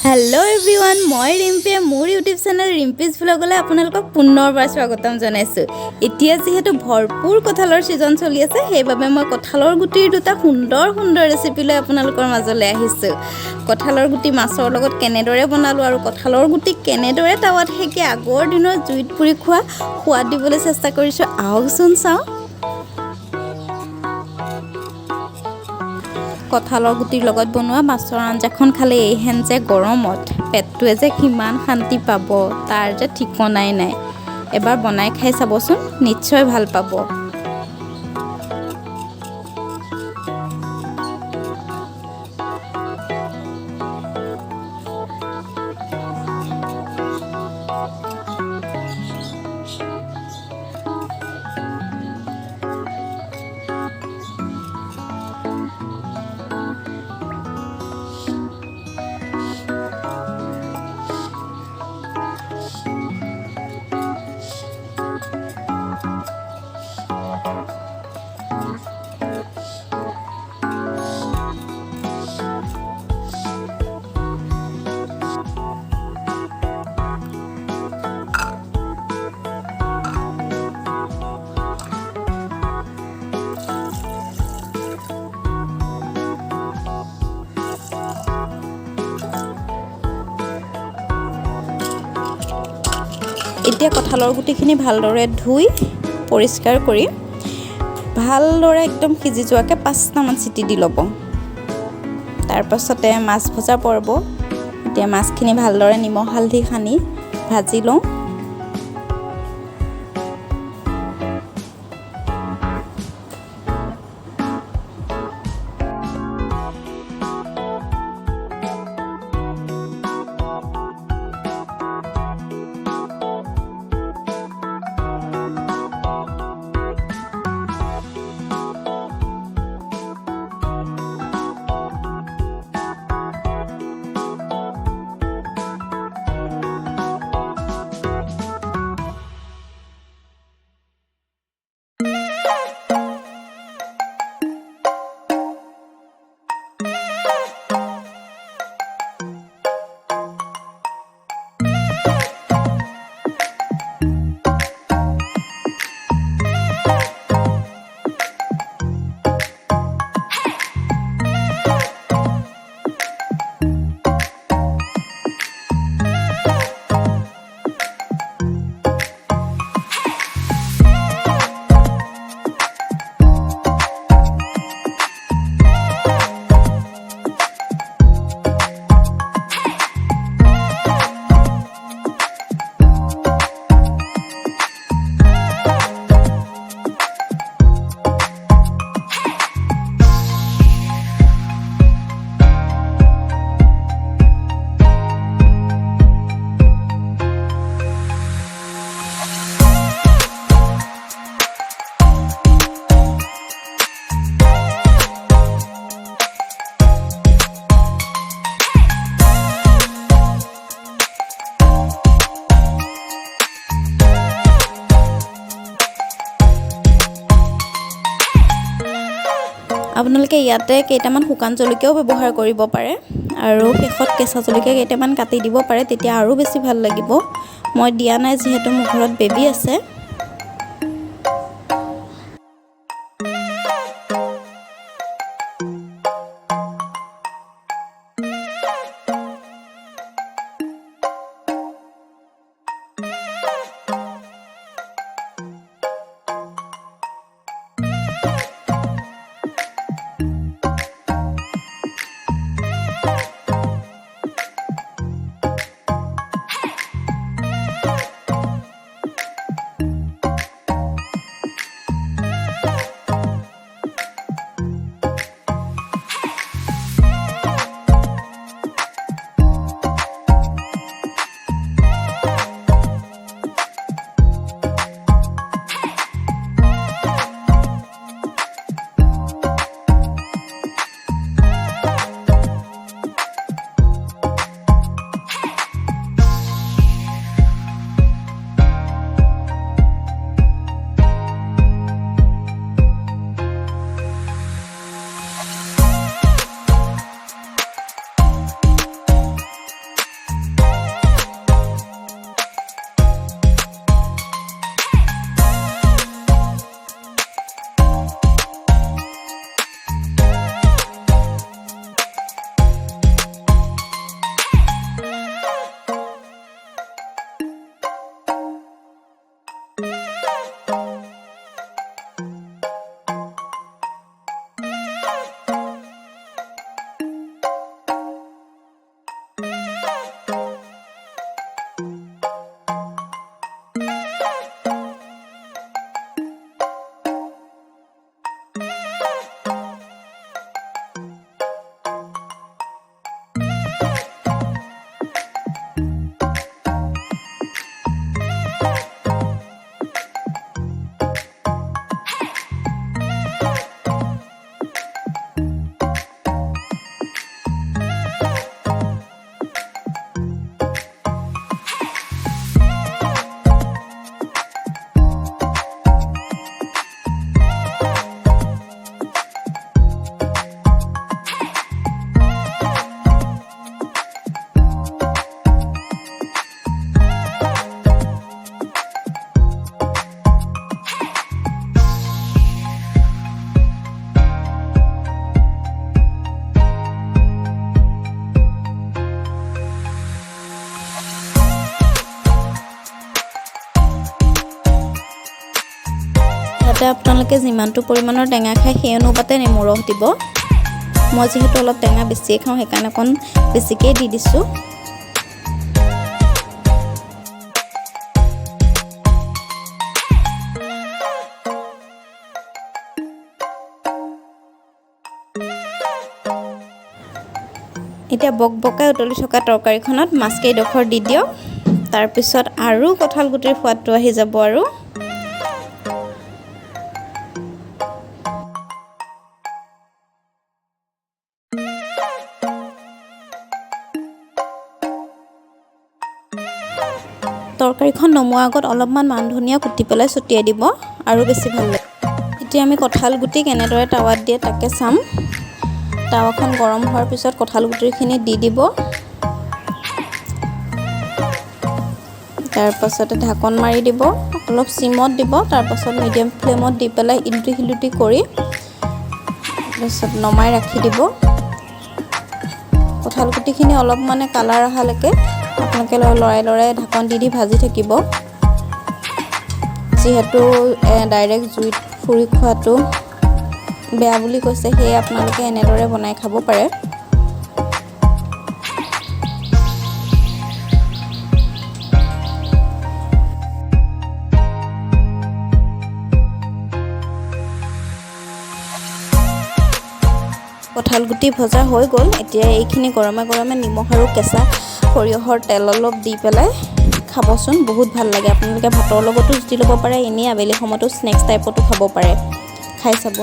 Hello everyone मैं रिम्पे मोर YouTube channel रिम्पिज ब्लगले आपनालोকক पुनरबार स्वागतम जनाइছো। এতিয়া যেহেতু ভৰपूर কঁঠালৰ সিজন চলি আছে সেইবাবে মই কঁঠালৰ গুটিৰ দুটা সুন্দৰ ৰেচিপি লৈ আপোনালোকৰ মাজলৈ আহিছো। কঁঠালৰ গুটি মাছৰ লগত কেনেদৰে বনালো আৰু কঁঠালৰ গুটি কেনেদৰে তাৱাত হেকি আগৰ দিনৰ জুইত পুৰি খোৱা সোৱাদ দিবলৈ চেষ্টা কৰিছো। আহকচোন চাও। কঁঠালৰ গুটিৰ লগত বনোৱা মাছৰ আঞ্জাখন খালে এইহেন যে গৰমত পেটটোৱে যে কিমান শান্তি পাব তাৰ যে ঠিকনাই নাই। এবাৰ বনাই খাই চাবচোন, নিশ্চয় ভাল পাব। এতিয়া কঁঠালৰ গুটিখিনি ভালদৰে ধুই পৰিষ্কাৰ কৰি ভালদৰে একদম সিজি যোৱাকৈ 5টামান চিটি দি ল'ব। তাৰ পাছতে মাছ ভজা পৰব। এতিয়া মাছখিনি ভালদৰে নিমখ হালধি সানি ভাজি লওঁ। আপোনালোকে ইয়াতে কেইটামান শুকান জলকীয়াও ব্যৱহাৰ কৰিব পাৰে আৰু শেষত কেঁচা জলকীয়া কেইটামান কাটি দিব পাৰে, তেতিয়া আৰু বেছি ভাল লাগিব। মই দিয়া নাই যিহেতু মোৰ ঘৰত বেবী আছে। লগতে আপোনালোকে যিমানটো পৰিমাণৰ টেঙা খায় সেই অনুপাতে নেমু ৰস দিব। মই যিহেতু অলপ টেঙা বেছিয়ে খাওঁ সেইকাৰণে অকণ বেছিকৈ দি দিছোঁ। এতিয়া বকবকাই উতলি থকা তৰকাৰীখনত মাছকেইডোখৰ দি দিয়ক। তাৰপিছত আৰু কঁঠাল গুটিৰ সোৱাদটো আহি যাব। আৰু তৰকাৰীখন নমোৱাৰ আগত অলপমান মান ধনিয়া কুটি পেলাই ছটিয়াই দিব, আৰু বেছি ভাল লাগে। এতিয়া আমি কঁঠাল গুটি কেনেদৰে টাৱাত দিয়ে তাকে চাম। টাৱাখন গৰম হোৱাৰ পিছত কঁঠাল গুটিখিনি দি দিব। তাৰপাছতে ঢাকন মাৰি দিব, অলপ চিমত দিব, তাৰপাছত মিডিয়াম ফ্লেমত দি পেলাই ইলুটি সিলুটি কৰি তাৰপিছত নমাই ৰাখি দিব। কঁঠাল গুটিখিনি অলপ মানে কালাৰ অহালৈকে আপোনালোকে লৰাই ঢাকন দি ভাজি থাকিব। যিহেতু ডাইৰেক্ট জুইত পুৰি খোৱাটো বেয়া বুলি কৈছে, সেয়ে আপোনালোকে এনেদৰে বনাই খাব পাৰে। কঁঠাল গুটি ভজা হৈ গ'ল। এতিয়া এইখিনি গৰমে গৰমে নিমখ আৰু কেঁচা সৰিয়হৰ তেল অলপ দি পেলাই খাবচোন, বহুত ভাল লাগে। আপোনালোকে ভাতৰ লগতো জুতি ল'ব পাৰে, এনেই আবেলি সময়তো স্নেক্স টাইপতো খাব পাৰে। খাই চাব।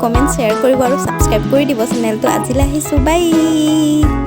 কমেণ্ট শ্বেয়াৰ কৰিব আৰু ছাবস্ক্ৰাইব কৰি দিব চেনেলটো। আজিলৈ আহিছোঁ, বাই।